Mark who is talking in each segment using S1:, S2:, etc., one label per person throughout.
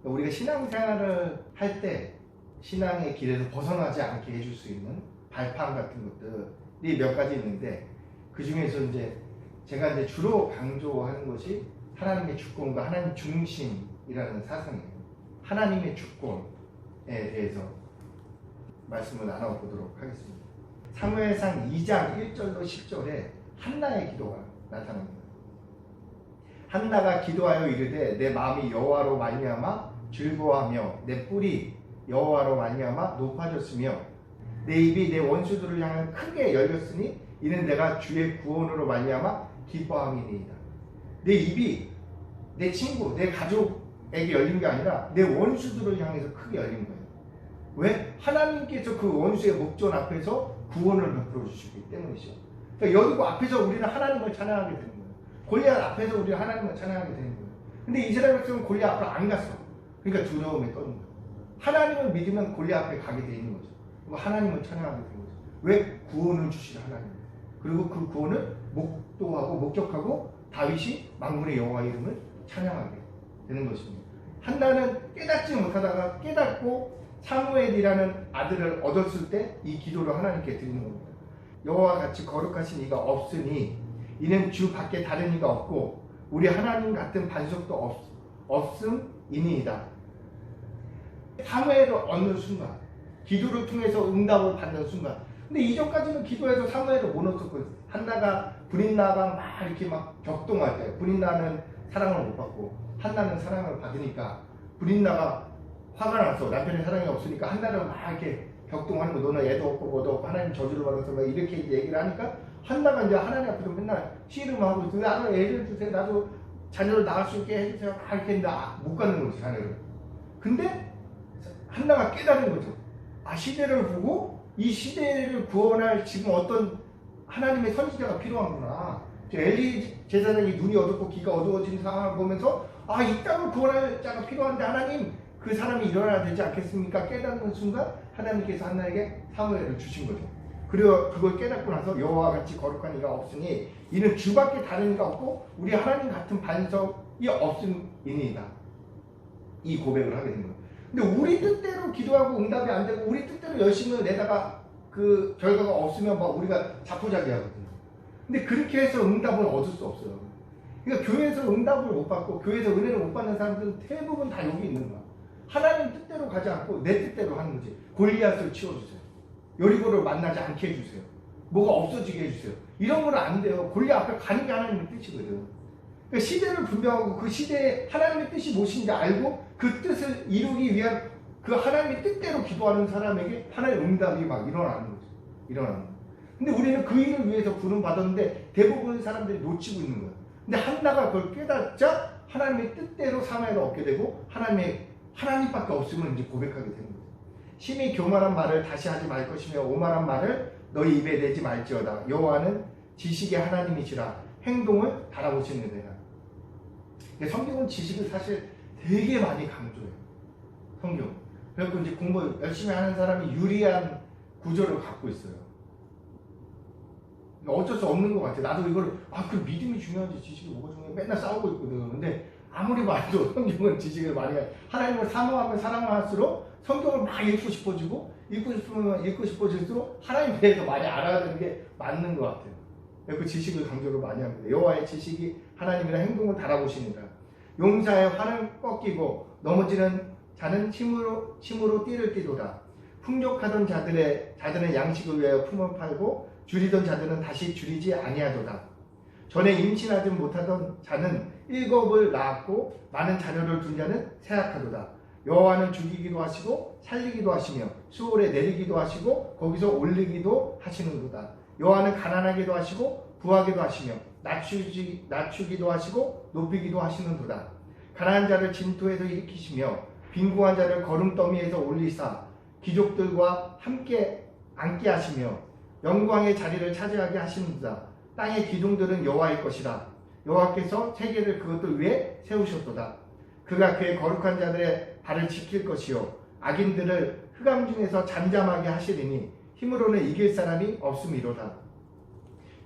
S1: 우리가 신앙생활을 할 때 신앙의 길에서 벗어나지 않게 해줄 수 있는 발판 같은 것들이 몇 가지 있는데, 그 중에서 이제 제가 이제 주로 강조하는 것이 하나님의 주권과 하나님 중심이라는 사상이에요. 하나님의 주권에 대해서 말씀을 나눠보도록 하겠습니다. 사무엘상 2장 1절로 10절에 한나의 기도가 나타납니다. 한나가 기도하여 이르되 내 마음이 여호와로 말미암아 즐거워하며 내 뿔이 여호와로 말미암아 높아졌으며 내 입이 내 원수들을 향하여 크게 열렸으니 이는 내가 주의 구원으로 말미암아 기뻐함이니이다. 내 입이 내 친구, 내 가족에게 열린 게 아니라 내 원수들을 향해서 크게 열린 거예요. 왜? 하나님께서 그 원수의 목전 앞에서 구원을 베풀어 주시기 때문이죠. 그러니까 여리고 앞에서 우리는 하나님을 찬양하게 되는 거예요. 골리앗 앞에서 우리가 하나님을 찬양하게 되는 거예요. 근데 이스라엘 백성은 골리앗 앞으로 안 갔어. 그러니까 두려움에 떠는 거예요. 하나님을 믿으면 골리앗 앞에 가게 돼 있는 거죠. 그리고 하나님을 찬양하게 되는 거죠. 왜? 구원을 주실 하나님. 그리고 그 구원을 목도하고 목격하고 다윗이 만군의 여호와 이름을 찬양하게 되는 것입니다. 한나는 깨닫지 못하다가 깨닫고 사무엘이라는 아들을 얻었을 때 이 기도를 하나님께 드리는 겁니다. 여호와 같이 거룩하신 이가 없으니 이는 주 밖에 다른 이가 없고 우리 하나님 같은 반석도 없음이니이다. 사무엘을 얻는 순간, 기도를 통해서 응답을 받는 순간. 근데 이전까지는 기도해서 사무엘을 못 얻었거든요. 한나가 브릿나가 막 이렇게 막 격동할 때, 브릿나는 사랑을 못 받고 한나는 사랑을 받으니까 브릿나가 화가 나서 남편의 사랑이 없으니까 한나는 막 이렇게 격동하는 거, 너는 애도 없고 뭐도 없고 하나님 저주를 받아서 막 이렇게 얘기를 하니까 한나가 이제 하나님 앞에서 맨날 씨름하고 있어요. 나도 애를 주세요. 나도 자녀를 낳을 수 있게 해주세요. 막 이렇게 했는데 못 갖는 거지, 자녀를. 근데 한나가 깨달은 거죠. 시대를 보고 이 시대를 구원할 지금 어떤 하나님의 선지자가 필요하구나. 엘리 제사장이 눈이 어둡고 귀가 어두워진 상황을 보면서 이 땅을 구원할 자가 필요한데 하나님, 그 사람이 일어나야 되지 않겠습니까? 깨닫는 순간 하나님께서 한나에게 사무엘을 주신 거죠. 그리고 그걸 깨닫고 나서 여호와 같이 거룩한 이가 없으니 이는 주밖에 다른 이가 없고 우리 하나님 같은 반석이 없음이니이다. 이 고백을 하게 된 거예요. 근데 우리 뜻대로 기도하고 응답이 안 되고 우리 뜻대로 열심을 내다가 그 결과가 없으면 막 우리가 자포자기하거든요. 근데 그렇게 해서 응답을 얻을 수 없어요. 그러니까 교회에서 응답을 못 받고 교회에서 은혜를 못 받는 사람들은 대부분 다 여기 있는 거야. 하나님 뜻대로 가지 않고 내 뜻대로 하는 거지. 골리앗을 치워주세요. 여리고를 만나지 않게 해주세요. 뭐가 없어지게 해주세요. 이런 건 안 돼요. 골리앗 앞에 가는 게 하나님의 뜻이거든. 그러니까 시대를 분명하고 그 시대에 하나님의 뜻이 무엇인지 알고 그 뜻을 이루기 위한 그 하나님의 뜻대로 기도하는 사람에게 하나님의 응답이 막 일어나는 거죠. 일어나는 거예요. 근데 우리는 그 일을 위해서 부름 받았는데 대부분 사람들이 놓치고 있는 거예요. 근데 한나가 그걸 깨닫자 하나님의 뜻대로 사마엘을 얻게 되고 하나님밖에 없음을 이제 고백하게 되는 거예요. 심히 교만한 말을 다시 하지 말 것이며 오만한 말을 너희 입에 내지 말지어다. 여호와는 지식의 하나님이시라 행동을 달아보시느니라. 성경은 지식을 사실 되게 많이 강조해요. 성경. 그래서 이제 공부 열심히 하는 사람이 유리한 구조를 갖고 있어요. 어쩔 수 없는 것 같아요. 나도 이걸 그 믿음이 중요하지 지식이 뭐가 중요해 맨날 싸우고 있거든. 근데 아무리 말해도 성경은 지식을 많이 해요. 하나님을 사모하면 사랑할수록 성경을 막 읽고 싶어지고 읽고 싶으면 읽고 싶어질수록 하나님에 대해서 많이 알아야 되는 게 맞는 것 같아요. 그 지식을 강조를 많이 합니다. 여호와의 지식이 하나님이라 행동을 달아보시니라. 용사의 활은 꺾이고 넘어지는 자는 힘으로 띠를 띠도다. 풍족하던 자들은 양식을 위하여 품을 팔고 줄이던 자들은 다시 줄이지 아니하도다. 전에 임신하지 못하던 자는 일곱을 낳았고 많은 자녀를 둔 자는 쇠약하도다. 여호와는 죽이기도 하시고 살리기도 하시며 수월에 내리기도 하시고 거기서 올리기도 하시는도다. 여호와는 가난하기도 하시고 부하기도 하시며 낮추기도 하시고 높이기도 하시는도다. 가난한 자를 진토에서 일으키시며 빈궁한 자를 거름더미에서 올리사 귀족들과 함께 앉게 하시며 영광의 자리를 차지하게 하시는도다. 땅의 기둥들은 여호와의 것이라. 여호와께서 세계를 그것들 위에 세우셨도다. 그가 그의 거룩한 자들의 발을 지킬 것이요 악인들을 흑암 중에서 잠잠하게 하시리니 힘으로는 이길 사람이 없음이로다.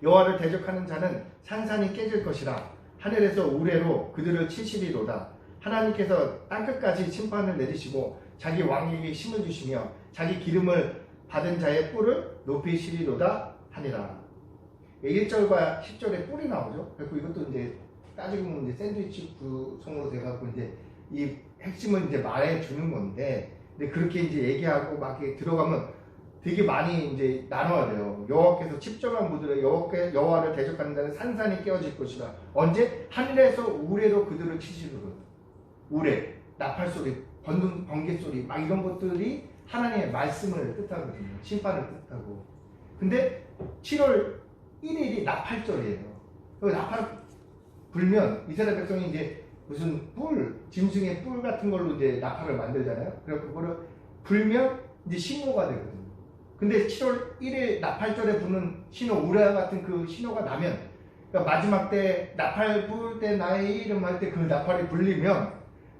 S1: 여호와를 대적하는 자는 산산이 깨질 것이라. 하늘에서 우레로 그들을 치시리로다. 하나님께서 땅끝까지 심판을 내리시고 자기 왕에게 힘을 주시며 자기 기름을 받은 자의 뿔을 높이시리로다 하니라. 1절과 10절에 뿔이 나오죠. 그리고 이것도 이제 따지고 보면 이제 샌드위치 구성으로 돼갖고 이제 이 핵심을 이제 말해주는 건데, 근데 그렇게 이제 얘기하고 막 이렇게 들어가면 되게 많이 이제 나눠야 돼요. 여호와께서 칩정한 무들에 여호와를 대적하는 자는 산산이 깨어질 것이다. 언제? 하늘에서 우레로 그들을 치시리로다. 우레, 나팔소리, 번개소리 막 이런 것들이 하나님의 말씀을 뜻하거든요. 심판을 뜻하고. 근데 7월 1일이 나팔절이에요. 나팔 불면 이스라엘 백성이 이제 무슨 뿔, 짐승의 뿔 같은 걸로 이제 나팔을 만들잖아요. 그래서 그거를 불면 이제 신호가 되거든요. 근데 7월 1일 나팔절에 부는 신호, 우레와 같은 그 신호가 나면, 그러니까 마지막 때 나팔 불 때 나의 이름 할 때 그 나팔이 불리면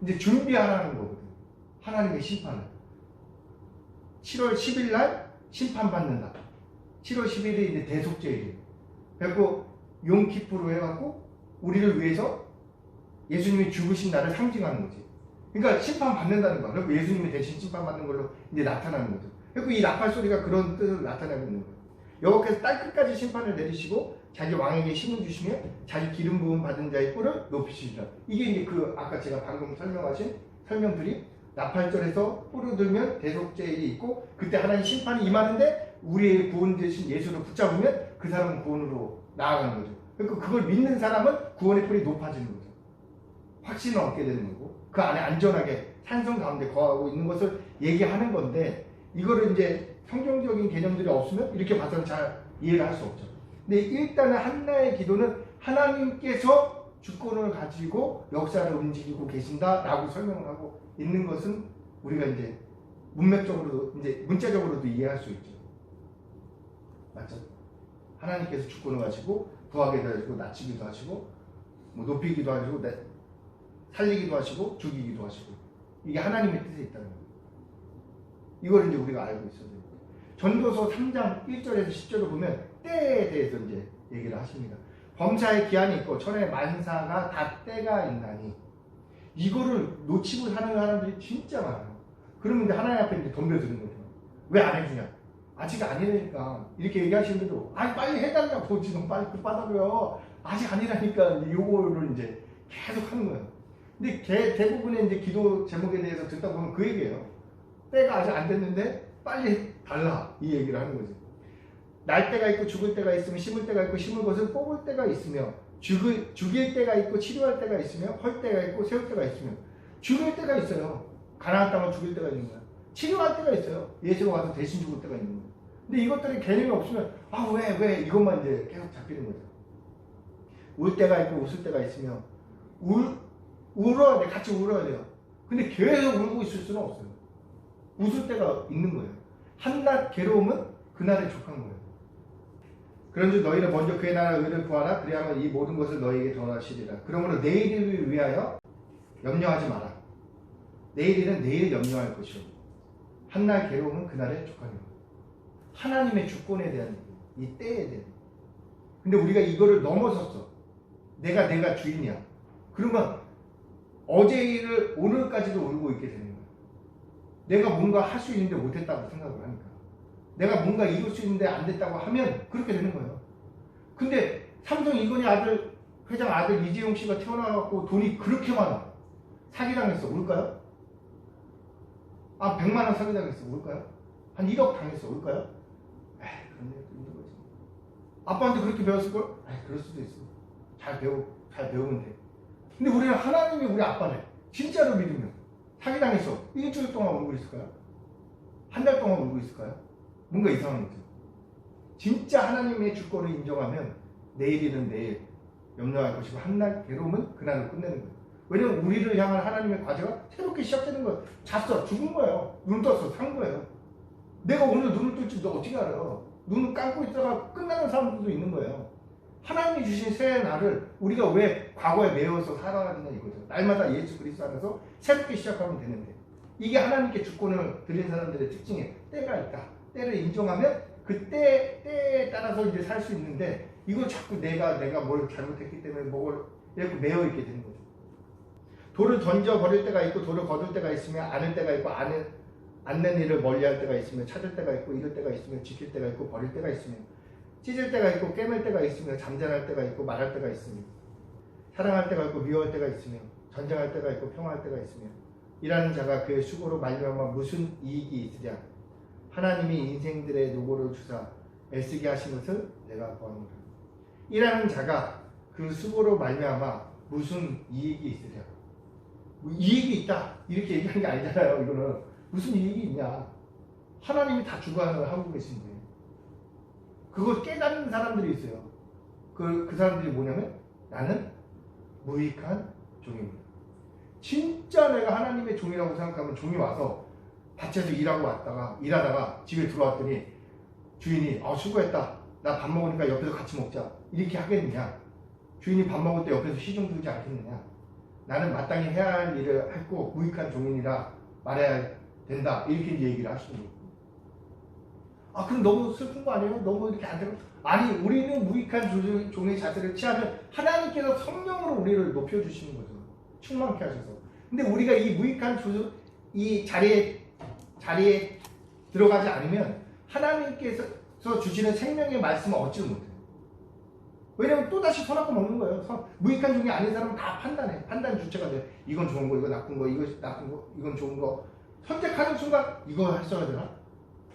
S1: 이제 준비하라는 거거든요. 하나님의 심판을. 7월 10일 날 심판받는다. 7월 10일이 이제 대속죄일이에요. 그래갖고 용키프로 해갖고 우리를 위해서 예수님이 죽으신 날을 상징하는 거지. 그러니까 심판받는다는 거야. 그리고 예수님이 대신 심판받는 걸로 이제 나타나는 거죠. 그리고 이 나팔 소리가 그런 뜻을 나타내고 있는 거예요. 여호와께서 땅끝까지 심판을 내리시고 자기 왕에게 힘을 주시며 자기 기름 부음 받은 자의 뿔을 높이시리라. 이게 이제 그 아까 제가 방금 설명하신 설명들이 나팔절에서 뿔을 들면 대속죄일이 있고 그때 하나님 심판이 임하는데 우리의 구원 되신 예수를 붙잡으면 그 사람은 구원으로 나아가는 거죠. 그러니까 그걸 믿는 사람은 구원의 뿔이 높아지는 거죠. 확신을 얻게 되는 거고 그 안에 안전하게 산성 가운데 거하고 있는 것을 얘기하는 건데 이거를 이제 성경적인 개념들이 없으면 이렇게 봐서는 잘 이해를 할 수 없죠. 근데 일단은 한나의 기도는 하나님께서 주권을 가지고 역사를 움직이고 계신다라고 설명을 하고 있는 것은 우리가 이제 문맥적으로도 이제 문자적으로도 이해할 수 있죠. 맞죠? 하나님께서 주권을 가지고 부하기도 하시고 낮추기도 하시고 뭐 높이기도 하시고 살리기도 하시고 죽이기도 하시고 이게 하나님의 뜻에 있다는 거예요. 이걸 이제 우리가 알고 있어야 돼요. 전도서 3장 1절에서 10절을 보면 때에 대해서 이제 얘기를 하십니다. 범사의 기한이 있고 천의 만사가 다 때가 있나니 이거를 놓치고 사는 사람들이 진짜 많아요. 그러면 이제 하나님 앞에 이제 덤벼드는 거죠. 왜 안 해주냐? 아직 아니라니까. 이렇게 얘기하시는 분도 아니 빨리 해달라고 지금 빨리 급하다고요. 아직 아니라니까 요거를 이제 계속 하는 거예요. 근데 대부분의 이제 기도 제목에 대해서 듣다 보면 그 얘기예요. 때가 아직 안 됐는데 빨리 달라 이 얘기를 하는 거지. 날 때가 있고 죽을 때가 있으며 심을 때가 있고 심을 것을 뽑을 때가 있으며 죽일 때가 있고 치료할 때가 있으며 헐 때가 있고 세울 때가 있으며 죽일 때가 있어요. 가나안 땅을 죽일 때가 있는 거야. 치료할 때가 있어요. 예수가 와서 대신 죽을 때가 있는 거야. 근데 이것들이 개념이 없으면 왜 이것만 이제 계속 잡히는 거죠. 울 때가 있고 웃을 때가 있으며 울어야 돼. 같이 울어야 돼요. 근데 계속 울고 있을 수는 없어요. 웃을 때가 있는 거예요. 한낱 괴로움은 그날에 족한 거예요. 그런즉 너희는 먼저 그의 나라 의를 구하라. 그리하면 이 모든 것을 너희에게 더하시리라. 그러므로 내일을 위하여 염려하지 마라. 내일은 내일 염려할 것이요 한날 괴로움은 그날에 족한 거예요. 하나님의 주권에 대한 얘기, 이 때에 대한. 근데 우리가 이거를 넘어섰어. 내가 주인이야. 그러면 어제 일을 오늘까지도 울고 있게 되는 거야. 내가 뭔가 할 수 있는데 못했다고 생각을 하니까. 내가 뭔가 이룰 수 있는데 안 됐다고 하면 그렇게 되는 거예요. 근데 삼성 이건희 회장 아들 이재용 씨가 태어나갖고 돈이 그렇게 많아. 사기당했어. 울까요? 100만 원 사기당했어. 울까요? 한 1억 당했어. 울까요? 그런 일도 있는 거지. 아빠한테 그렇게 배웠을걸? 그럴 수도 있어. 잘 배우면 돼. 근데 우리는 하나님이 우리 아빠네. 진짜로 믿으면. 사기당했어. 일주일 동안 울고 있을까요? 한 달 동안 울고 있을까요? 뭔가 이상한 거죠. 진짜 하나님의 주권을 인정하면 내일이든 내일 염려할 것이고 한날 괴로움은 그날을 끝내는 거예요. 왜냐면 우리를 향한 하나님의 과제가 새롭게 시작되는 거예요. 잤어. 죽은 거예요. 눈 떴어. 산 거예요. 내가 오늘 눈을 뜰지 너 어떻게 알아요? 눈을 감고 있다가 끝나는 사람들도 있는 거예요. 하나님이 주신 새 날을 우리가 왜 과거에 매여서 살아가느냐 이거죠. 날마다 예수 그리스도 안에서 새롭게 시작하면 되는데 이게 하나님께 주권을 드린 사람들의 특징이에요. 때가 있다. 때를 인정하면 그 때에 따라서 이제 살 수 있는데 이걸 자꾸 내가 뭘 잘못했기 때문에 뭘 이렇게 매여 있게 되는 거죠. 돌을 던져 버릴 때가 있고 돌을 거둘 때가 있으며 안을 때가 있고 않는 일을 멀리할 때가 있으며 찾을 때가 있고 잃을 때가 있으며 지킬 때가 있고 버릴 때가 있으며 찢을 때가 있고 깨맬 때가 있으며 잠잠할 때가 있고 말할 때가 있으며 사랑할 때가 있고 미워할 때가 있으며 전쟁할 때가 있고 평화할 때가 있으며 일하는 자가 그의 수고로 말미암아 무슨 이익이 있으랴. 하나님이 인생들의 노고를 주사 애쓰게 하신 것을 내가 보았노라. 일하는 자가 그 수고로 말미암아 무슨 이익이 있으랴. 뭐 이익이 있다 이렇게 얘기하는 게 아니잖아요. 이거는 무슨 이익이 있냐. 하나님이 다 주관을 하고 계신데 그걸 깨닫는 사람들이 있어요. 그 사람들이 뭐냐면 나는 무익한 종입니다. 진짜 내가 하나님의 종이라고 생각하면 종이 와서 밭에서 일하다가 집에 들어왔더니 주인이 수고했다. 나 밥 먹으니까 옆에서 같이 먹자. 이렇게 하겠느냐. 주인이 밥 먹을 때 옆에서 시중 들지 않겠느냐. 나는 마땅히 해야 할 일을 했고 무익한 종이라 말해야 된다. 이렇게 이제 얘기를 하시는 거예요. 그럼 너무 슬픈 거 아니에요? 너무 이렇게 안 되고. 아니, 우리는 무익한 종의 자세를 취하면 하나님께서 성령으로 우리를 높여주시는 거죠. 충만케 하셔서. 근데 우리가 이 무익한 이 자리에 들어가지 않으면 하나님께서 주시는 생명의 말씀을 얻지를 못해요. 왜냐면 또다시 선악과 먹는 거예요. 무익한 종이 아닌 사람은 다 판단해. 판단 주체가 돼. 이건 좋은 거, 이거 나쁜 거, 이거 나쁜 거, 이건 좋은 거. 선택하는 순간 이거 했어야 되나?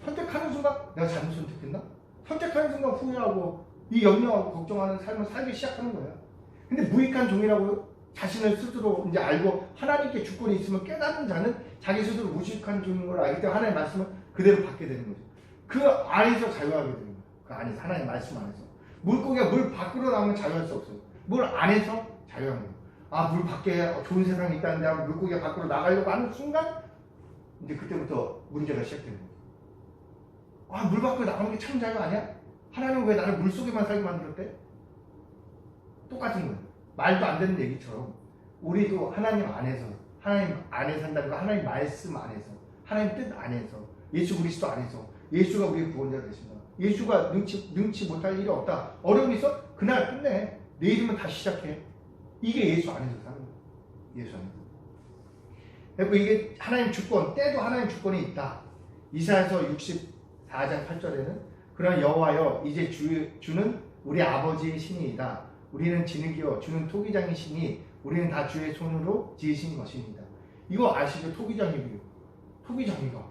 S1: 선택하는 순간 내가 잘못 선택했나? 선택하는 순간 후회하고 이 염려하고 걱정하는 삶을 살기 시작하는 거예요. 근데 무익한 종이라고 자신을 스스로 이제 알고 하나님께 주권이 있으면 깨닫는 자는 자기 스스로 무식한 종인 걸 알기 때문에 하나님의 말씀을 그대로 받게 되는 거죠. 그 안에서 자유하게 되는 거예요. 그 안에서 하나님의 말씀 안에서. 물고기가 물 밖으로 나오면 자유할 수 없어요. 물 안에서 자유한 거예요. 물 밖에 좋은 세상이 있다는데 하면 물고기가 밖으로 나가려고 하는 순간 이제 그때부터 문제가 시작되는 거예요. 물 밖으로 나가는 게 참 자유 아니야? 하나님은 왜 나를 물 속에만 살게 만들었대? 똑같은 거예요. 말도 안 되는 얘기처럼 우리도 하나님 안에 산다는 거 하나님 말씀 안에서 하나님 뜻 안에서 예수 그리스도 안에서 예수가 우리의 구원자 되신다. 예수가 능치 못할 일이 없다. 어려움이 있어? 그날 끝내. 내일이면 다시 시작해. 이게 예수 안에서 사는 거예요. 예수 안에서. 그리고 이게 하나님 주권, 때도 하나님 주권이 있다. 이사야서 64장 8절에는 그러나 여호와여 이제 주는 우리 아버지의 신이이다. 우리는 지느기요 주는 토기장이시니 우리는 다 주의 손으로 지으신 것입니다. 이거 아시죠? 토기장이고요. 토기장이가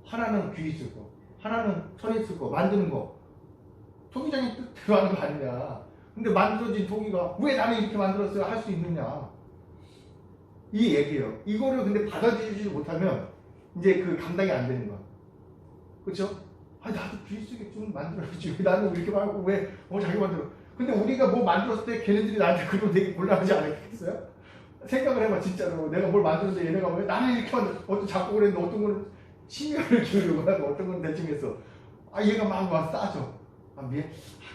S1: 하나는 귀 있을 거, 하나는 손 있을 거, 만드는 거. 토기장이 뜻대로 하는 거 아니냐. 근데 만들어진 토기가 왜 나는 이렇게 만들었어요? 할 수 있느냐. 이 얘기예요. 이거를 근데 받아들이지 못하면 이제 그 감당이 안 되는 거야. 그렇죠? 나도 귀 쓰게 좀 만들어야지. 나는 이렇게 말고 왜 자기 만들어. 근데 우리가 뭐 만들었을 때 걔네들이 나한테 그러면 되게 곤란하지 않겠어요? 생각을 해봐 진짜로. 내가 뭘 만들었는데 얘네가 왜 나는 이렇게 어떤 작곡을 했는데 어떤 거는 심혈을 기울이고 하고 어떤 건 대충 해서 얘가 막 와서 싸죠.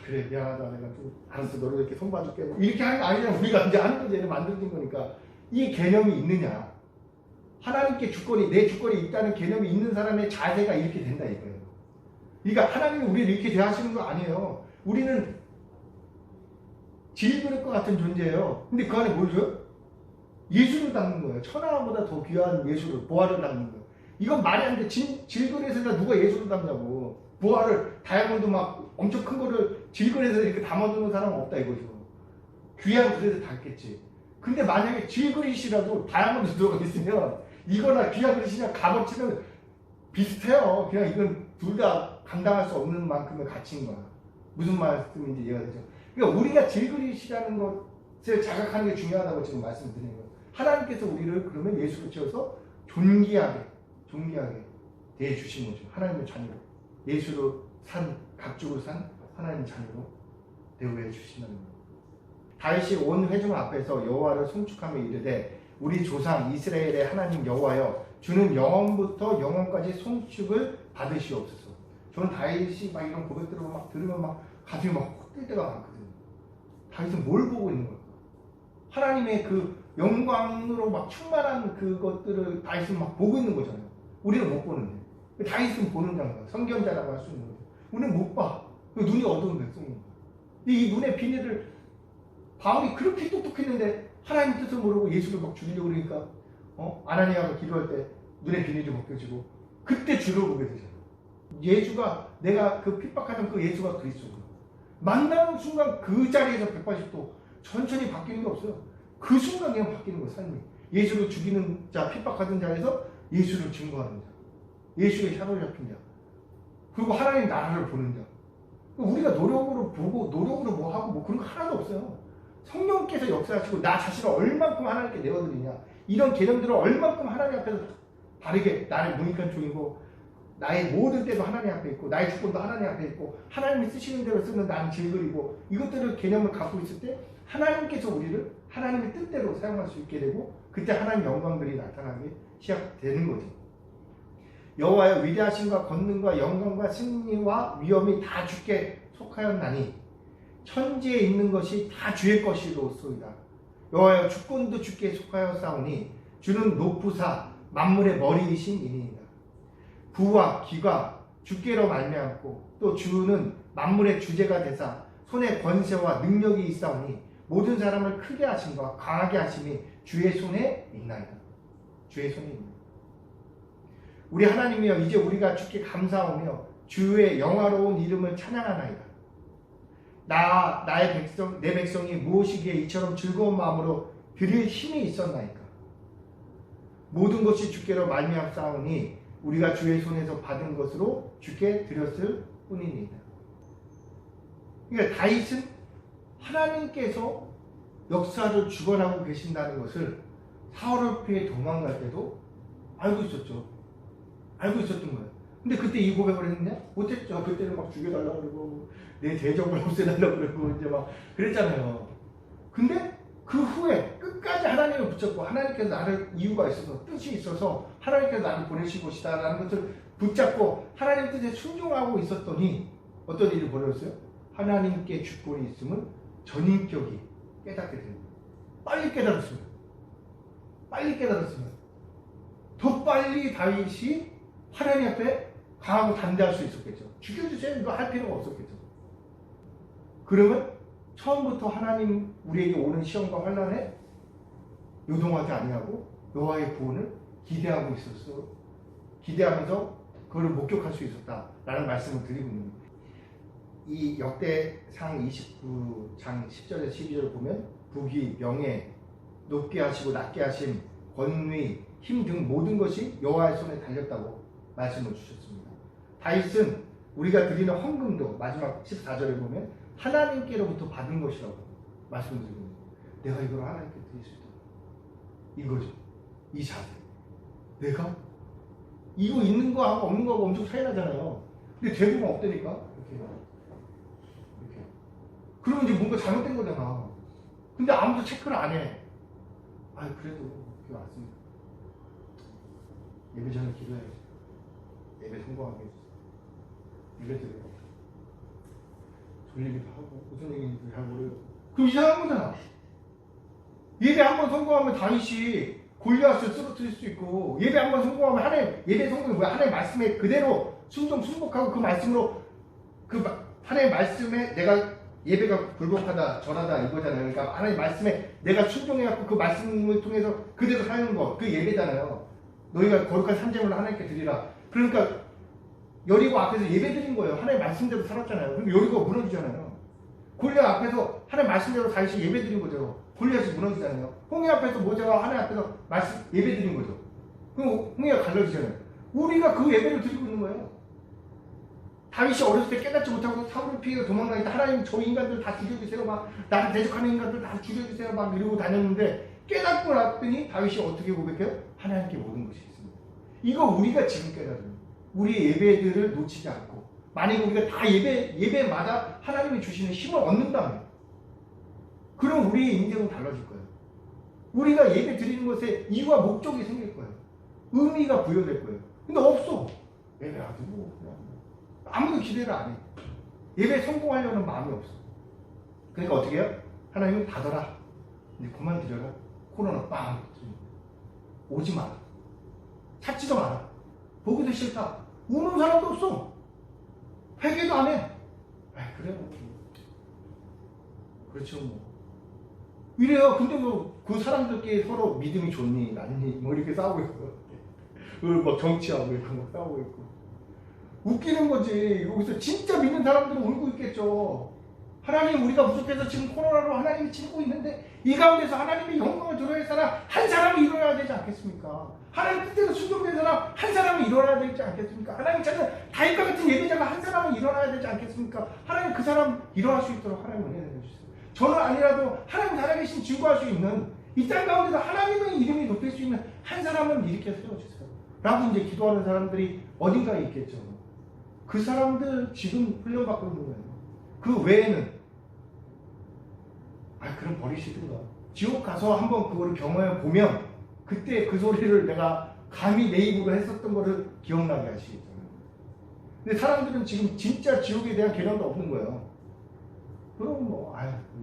S1: 그래 미안하다. 내가 좀 알았어. 너를 이렇게 손봐줄게. 이렇게 하는 거 아니잖아. 우리가 이제 하는 거지. 얘네 만들어진 거니까. 이 개념이 있느냐. 하나님께 내 주권이 있다는 개념이 있는 사람의 자세가 이렇게 된다 이거예요. 그러니까 하나님이 우리를 이렇게 대하시는 거 아니에요. 우리는 질그릇과 같은 존재예요. 근데 그 안에 뭘 줘요? 예수를 담는 거예요. 천하보다 더 귀한 예수를, 보화를 담는 거예요. 이건 말이 안 돼. 질그릇에다 누가 예수를 담냐고. 보화를, 다이아몬드 막 엄청 큰 거를 질그릇에서 이렇게 담아두는 사람은 없다 이거죠. 귀한 그릇에 담겠지. 근데 만약에 질그릇이라도 다이아몬드 들어가 있으면 이거나 귀한 그릇이냐 값어치는 비슷해요. 그냥 이건 둘 다 감당할 수 없는 만큼의 가치인 거야. 무슨 말씀인지 이해가 되죠? 그러니까 우리가 질그릇이라는 것을 자각하는 게 중요하다고 지금 말씀드리는 거예요. 하나님께서 우리를 그러면 예수로 채워서 존귀하게 대해주신 거죠. 하나님의 자녀로. 예수로 각주로 산 하나님의 자녀로 대우해 주신다는 거예요. 다윗이 온 회중 앞에서 여호와를 송축하며 이르되 우리 조상 이스라엘의 하나님 여호와여 주는 영원부터 영원까지 송축을 받으시옵소서. 저는 다윗이 막 이런 고백들을 막 들으면 막 가슴이 막 헛될 때가 많거든요. 다윗은 뭘 보고 있는 걸까? 하나님의 그 영광으로 막 충만한 그것들을 다윗은 막 보고 있는 거잖아요. 우리는 못 보는데. 다윗은 보는 자가 선견자라고 할 수 있는 거죠. 우리는 못 봐. 눈이 어두운 백성인 거예요. 이 눈의 비늘을 바울이 그렇게 똑똑했는데 하나님 뜻을 모르고 예수를 막 죽이려고 그러니까 아나니아가 기도할 때 눈에 비닐이 벗겨지고 그때 주를 보게 되잖아. 예수가 내가 그 핍박하던 그 예수가 그리스도구나. 만나는 순간 그 자리에서 180도 천천히 바뀌는 게 없어요. 그 순간 그냥 바뀌는 거예요. 삶이. 예수를 죽이는 자, 핍박하던 자에서 예수를 증거하는 자, 예수의 사로잡힌 자, 그리고 하나님 나라를 보는 자. 우리가 노력으로 보고 노력으로 뭐 하고 뭐 그런 거 하나도 없어요. 성령께서 역사하시고 나 자신을 얼만큼 하나님께 내어드리냐, 이런 개념들을 얼만큼 하나님 앞에서 바르게 나를 무익한 종이고 나의 모든 때도 하나님 앞에 있고 나의 주권도 하나님 앞에 있고 하나님이 쓰시는 대로 쓰는 나는 질그리고 이것들을 개념을 갖고 있을 때 하나님께서 우리를 하나님의 뜻대로 사용할 수 있게 되고 그때 하나님 영광들이 나타나기 시작되는 거죠. 여호와의 위대하심과 권능과 영광과 승리와 위엄이 다 주께 속하였나니 천지에 있는 것이 다 주의 것이로소이다. 여호와여 주권도 주께 속하였사오니 주는 높으사 만물의 머리이신 이니이다. 부와 기가 주께로 말미암고 또 주는 만물의 주제가 되사 손에 권세와 능력이 있사오니 모든 사람을 크게 하심과 강하게 하심이 주의 손에 있나이다. 주의 손에 있나이다. 우리 하나님이여 이제 우리가 주께 감사하며 주의 영화로운 이름을 찬양하나이다. 나의 백성 내 백성이 무엇이기에 이처럼 즐거운 마음으로 드릴 힘이 있었나이까. 모든 것이 주께로 말미암사오니 우리가 주의 손에서 받은 것으로 주께 드렸을 뿐이니이다. 그러니까 다윗은 하나님께서 역사를 주관하고 계신다는 것을 사울을 피해 도망갈 때도 알고 있었죠. 알고 있었던 거예요. 근데 그때 이 고백을 했냐? 못했죠. 그때는 막 죽여달라고 그러고 내 대적을 없애달라고 그러고 이제 막 그랬잖아요. 근데 그 후에 끝까지 하나님을 붙잡고 하나님께서 나를 이유가 있어서 뜻이 있어서 하나님께서 나를 보내신 것이다 라는 것을 붙잡고 하나님 뜻에 순종하고 있었더니 어떤 일이 벌어졌어요? 하나님께 주권이 있음은 전인격이 깨닫게 됩니다. 빨리 깨달았으면 더 빨리 다윗이 하나님 앞에 강하고 담대할 수 있었겠죠. 죽여주세요 이거 할 필요가 없었겠죠. 그러면 처음부터 하나님 우리에게 오는 시험과 환난에 요동하지 아니하고 여호와의 구원을 기대하고 있었어. 기대하면서 그걸 목격할 수 있었다라는 말씀을 드리고 있는 거예요. 이 역대상 29장 10절에서 12절을 보면 부귀, 명예, 높게 하시고 낮게 하심, 권위, 힘 등 모든 것이 여호와의 손에 달렸다고 말씀을 주셨습니다. 다윗은 우리가 드리는 헌금도 마지막 14절에 보면 하나님께로부터 받은 것이라고 말씀드리고 있는 거예요. 내가 이걸 하나님께 드릴 수 있다. 이거죠. 이 자세. 내가 이거 있는 거하고 없는 거하고 엄청 차이 나잖아요. 근데 대부분 없다니까. 이렇게. 그러면 이제 뭔가 잘못된 거잖아. 근데 아무도 체크를 안 해. 아 그래도 그게 맞습니다. 예배 전에 기도해야지. 예배 성공하게 해주세요. 예배 드려요. 졸리기도 하고 무슨 얘기인지 잘 모르고 그럼 이상한 거잖아. 예배 한번 성공하면 다윗이 골리앗을 쓰러뜨릴 수 있고 예배 한번 성공하면 하나님 예배 성공이 뭐야? 하나님 말씀에 그대로 순종하고 그 말씀으로 그 하나님 말씀에 내가 예배가 불복하다 절하다 이거잖아요. 그러니까 하나님 말씀에 내가 순종해갖고 그 말씀을 통해서 그대로 사는 거 그 예배잖아요. 너희가 거룩한 산재물을 하나님께 드리라. 그러니까 여리고 앞에서 예배 드린 거예요. 하나님 말씀대로 살았잖아요. 그럼 여리고가 무너지잖아요. 골리앗 앞에서 하나님 말씀대로 다윗이 예배 드린 거죠. 골리앗이 무너지잖아요. 홍해 앞에서 모세가 하나님 앞에서 말씀 예배 드린 거죠. 그럼 홍해가 갈라지잖아요. 우리가 그 예배를 드리고 있는 거예요. 다윗이 어렸을 때 깨닫지 못하고 사울을 피해 도망가니까 하나님 저 인간들 다 죽여주세요. 막 나를 대적하는 인간들 다 죽여주세요. 막 이러고 다녔는데 깨닫고 났더니 다윗이 어떻게 고백해요? 하나님께 모든 것이 있습니다. 이거 우리가 지금 깨닫는 우리 예배들을 놓치지 않고 만약에 우리가 다 예배마다 하나님이 주시는 힘을 얻는다면 그럼 우리의 인생은 달라질 거예요. 우리가 예배 드리는 것에 이유와 목적이 생길 거예요. 의미가 부여될 거예요. 근데 없어. 예배 안 드리고 그냥 아무도 기대를 안 해. 예배 성공하려는 마음이 없어. 그러니까 어떻게 해요? 하나님은 닫아라. 이제 그만 드려라. 코로나 빵 오지 마라. 찾지도 마라. 보기도 싫다. 우는 사람도 없어. 회개도 안 해. 아 그래 뭐. 그렇죠 뭐. 이래요. 근데 뭐 그 사람들끼리 서로 믿음이 좋니 낫니 뭐 이렇게 싸우고 있어. 막 정치하고 있고 막 싸우고 있고. 웃기는 거지. 여기서 진짜 믿는 사람들은 울고 있겠죠. 하나님, 우리가 부족해서 지금 코로나로 하나님이 치고 있는데 이 가운데서 하나님의 영광을 드러낼 사람 한 사람이 일어나야 되지 않겠습니까? 하나님 뜻대로 순종된 사람 한 사람이 일어나야 되지 않겠습니까? 하나님 찾는 다윗과 같은 예배자가 한 사람은 일어나야 되지 않겠습니까? 하나님 그 사람 일어날 수 있도록 하나님 은혜 내려주세요. 저는 아니라도 하나님 살아계신 증거할 수 있는 이 땅 가운데서 하나님의 이름이 높일 수 있는 한 사람은 일으켜 세워주세요. 라고 이제 기도하는 사람들이 어딘가에 있겠죠. 그 사람들 지금 훈련받고 있는 거예요. 그 외에는 그럼 버리시든가. 지옥 가서 한번 그거를 경험해 보면 그때 그 소리를 내가 감히 내 입으로 했었던 거를 기억나게 하시겠죠. 근데 사람들은 지금 진짜 지옥에 대한 개념도 없는 거예요. 그럼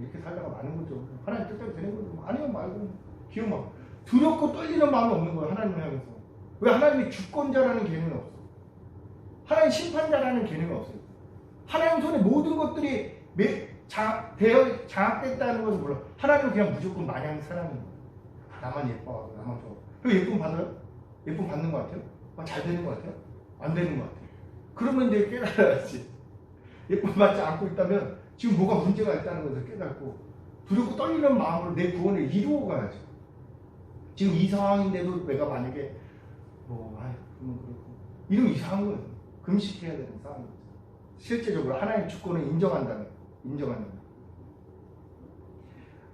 S1: 이렇게 살다가 많은 거죠. 하나님 뜻대로 되는 거죠. 아니면 말고 기억 막 두렵고 떨리는 마음이 없는 거예요. 하나님을 향해서. 왜? 하나님이 주권자라는 개념이 없어. 하나님 심판자라는 개념이 없어요. 하나님 손에 모든 것들이 장악됐다는 것을 몰라. 하나님은 그냥 무조건 마냥 사랑인 거예요. 나만 예뻐하고 나만 좋아. 그 예쁨 받아요? 예쁨 받는 것 같아요? 잘 되는 것 같아요? 안 되는 것 같아요. 그러면 이제 깨달아야지. 예쁨 받지 않고 있다면 지금 뭐가 문제가 있다는 것을 깨닫고 두렵고 떨리는 마음으로 내 구원을 이루어 가야죠. 지금 이 상황인데도 내가 만약에 그러면 그렇고 이러면 이상한 거예요. 금식해야 되는 상황이죠. 실제적으로 하나님의 주권을 인정한다면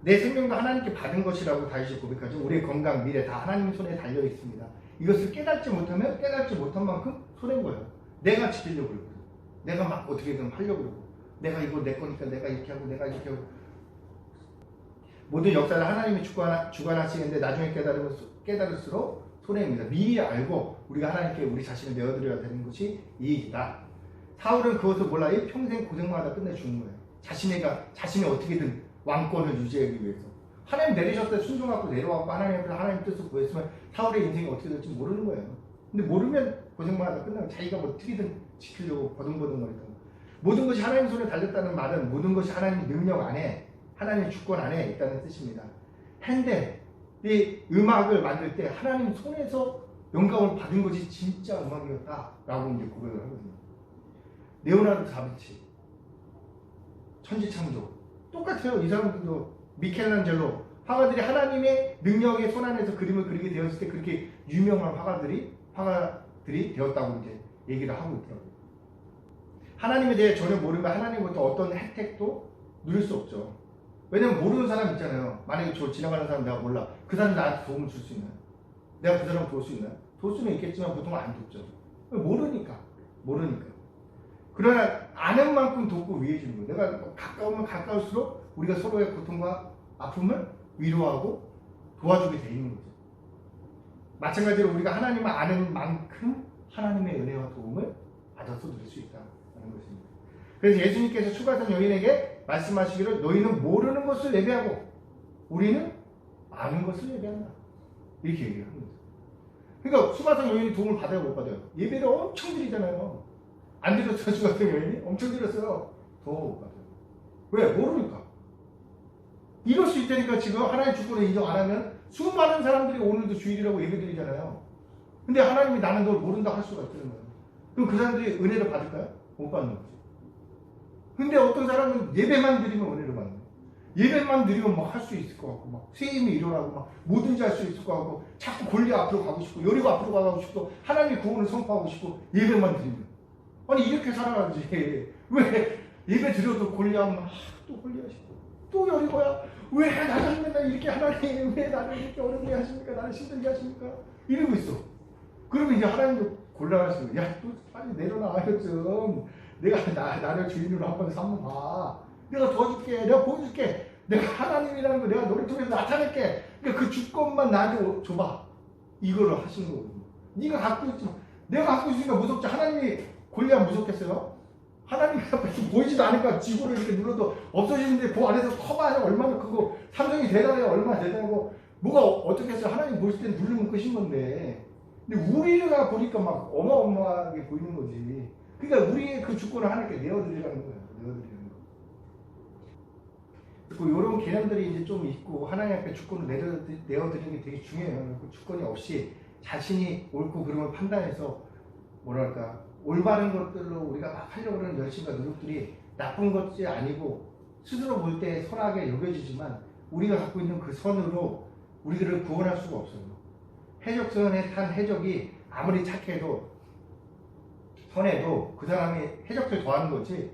S1: 내 생명도 하나님께 받은 것이라고 다시 고백하죠. 우리의 건강, 미래 다 하나님 손에 달려 있습니다. 이것을 깨닫지 못하면 깨닫지 못한 만큼 손해인 거예요. 내가 지키려고 그러고 내가 막 어떻게든 하려고 그러고 내가 이거 내 거니까 내가 이렇게 하고 내가 이렇게 하고 모든 역사를 하나님이 주관하시는데 나중에 깨달을수록 손해입니다. 미리 알고 우리가 하나님께 우리 자신을 내어드려야 되는 것이 이익이다. 사울은 그것을 몰라요. 평생 고생마다 끝내 주는 거예요. 자신이 어떻게든 왕권을 유지하기 위해서. 하나님 내리셨을 때 순종하고 내려왔고 하나님 앞에서 하나님 뜻을 구했으면 사울의 인생이 어떻게 될지 모르는 거예요. 근데 모르면 고생마다 끝나고 자기가 어떻게든 지키려고 버둥버둥거리던 모든 것이 하나님 손에 달렸다는 말은 모든 것이 하나님의 능력 안에 하나님의 주권 안에 있다는 뜻입니다. 핸델 이 음악을 만들 때 하나님 손에서 영감을 받은 것이 진짜 음악이었다라고 이제 고백을 하거든요. 레오나르도 다빈치 천지창조 똑같아요. 이 사람들도 미켈란젤로 화가들이 하나님의 능력의 손 안에서 그림을 그리게 되었을 때 그렇게 유명한 화가들이 되었다고 이제 얘기를 하고 있더라고요. 하나님에 대해 전혀 모르면 하나님부터 어떤 혜택도 누릴 수 없죠. 왜냐면 모르는 사람 있잖아요. 만약에 저 지나가는 사람 내가 몰라. 그 사람이 나한테 도움을 줄 수 있나요? 내가 그 사람을 도울 수 있나요? 도울 수는 있겠지만 보통은 안 돕죠. 모르니까. 그러나 아는 만큼 돕고 위해 주는 거예요. 내가 가까우면 가까울수록 우리가 서로의 고통과 아픔을 위로하고 도와주게 돼 있는 거죠. 마찬가지로 우리가 하나님을 아는 만큼 하나님의 은혜와 도움을 받아서 누릴 수 있다는 것입니다. 그래서 예수님께서 추가선 여인에게 말씀하시기를 너희는 모르는 것을 예배하고 우리는 아는 것을 예배한다. 이렇게 얘기를 합니다. 그러니까 수가성 여인이 도움을 받아요, 못 받아요? 예배를 엄청 드리잖아요. 안 드렸어요, 수가성 여인이? 엄청 드렸어요. 더 못 받아요. 왜? 모르니까. 이럴 수 있다니까. 지금 하나님의 주권을 인정 안 하면 수많은 사람들이 오늘도 주일이라고 예배 드리잖아요. 근데 하나님이 나는 널 모른다 할 수가 있다는 거예요. 그럼 그 사람들이 은혜를 받을까요? 못 받는 거죠. 근데 어떤 사람은 예배만 드리면 은혜를 받는 거예요. 예배만 드리면 막 할 수 있을 것 같고 막 쇠임이 일어나고 막 뭐든지 할 수 있을 것 같고 자꾸 골리 앞으로 가고 싶고 여리고 앞으로 가고 싶고 하나님의 구원을 선포하고 싶고 예배만 드리면 아니 이렇게 살아가지. 왜 예배 드려도 골리하면 또 골리하시고 또 여리고야 왜 나를 맨날 이렇게 하나님 왜 나를 이렇게 어렵게 하십니까? 나를 힘들게 하십니까? 이러고 있어. 그러면 이제 하나님도 곤란하시고 야 또 빨리 내려놔요 좀. 내가 나를 주인으로 한번 삼봐. 내가 도와줄게. 내가 보여줄게. 내가 하나님이라는 거 내가 너를 통해서 나타낼게. 그러니까 그 주권만 나한테 줘봐. 이거를 하시는 거거든요. 네가 갖고 있지. 내가 갖고 있으니까 무섭지. 하나님이 골리앗 무섭겠어요? 하나님 앞에서 보이지도 않으니까 지구를 이렇게 눌러도 없어지는데 그 안에서 커봐야 얼마나 크고 삼성이 대단해야 얼마나 대단하고 뭐가 어떻겠어요? 하나님 보실 때 누르면 끝인 건데. 근데 우리가 보니까 막 어마어마하게 보이는 거지. 그러니까 우리의 그 주권을 하나님께 내어드리라는 거예요. 내어드리는 거. 그리고 이런 개념들이 이제 좀 있고 하나님 앞에 주권을 내어드리는 게 되게 중요해요. 그 주권이 없이 자신이 옳고 그름을 판단해서 뭐랄까 올바른 것들로 우리가 막 하려고 하는 열심과 노력들이 나쁜 것이 아니고 스스로 볼 때 선하게 여겨지지만 우리가 갖고 있는 그 선으로 우리들을 구원할 수가 없어요. 해적선에 탄 해적이 아무리 착해도 선해도 그 사람이 해적들 더하는 거지.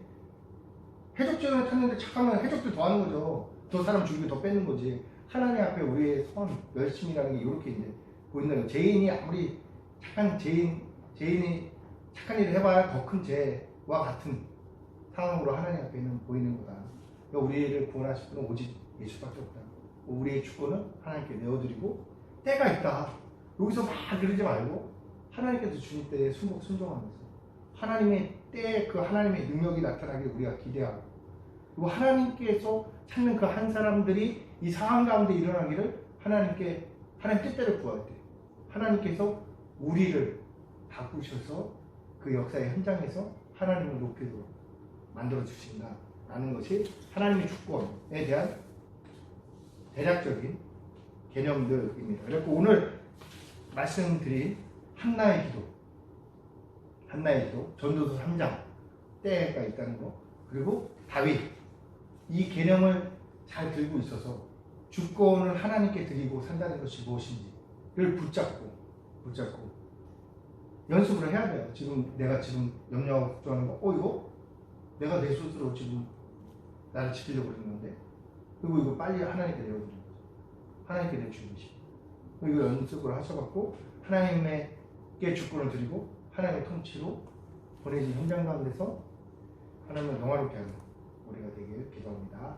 S1: 해적선에 탔는데 착하면 해적들 더하는 거죠. 더 사람 죽이고 더 뺏는 거지. 하나님 앞에 우리의 선, 열심이라는 게 이렇게 이제 보이는 거예요. 죄인이 아무리 착한 죄인이 착한 일을 해봐야 더 큰 죄와 같은 상황으로 하나님 앞에는 보이는 거다. 그러니까 우리를 구원하실 분은 오직 예수밖에 없다. 우리의 주권은 하나님께 내어드리고 때가 있다. 여기서 막 그러지 말고 하나님께서 주님 때에 순종하면서 하나님의 때에 그 하나님의 능력이 나타나길 우리가 기대하고 그리고 하나님께서 찾는 그 한 사람들이 이 상황 가운데 일어나기를 하나님 뜻대로 구할 때 하나님께서 우리를 바꾸셔서 그 역사의 현장에서 하나님을 높이도록 만들어 주신다라는 것이 하나님의 주권에 대한 대략적인 개념들입니다. 그래서 오늘 말씀드린 한나의 기도, 전도서 3장 때가 있다는 거, 그리고 다윗 이 개념을 잘 들고 있어서 주권을 하나님께 드리고 산다는 것이 무엇인지를 붙잡고 연습을 해야 돼요. 내가 염려하고 걱정하는 거, 이거 내가 내 스스로 지금 나를 지키려고 그러는 건데, 그리고 이거 빨리 하나님께 내어드리는 거죠. 하나님께 내주시고 이거 연습을 하셔갖고 하나님께 주권을 드리고 하나님의 통치로 보내진 현장 가운데서 하나님을 영화롭게 하는 우리가 되길 기도합니다.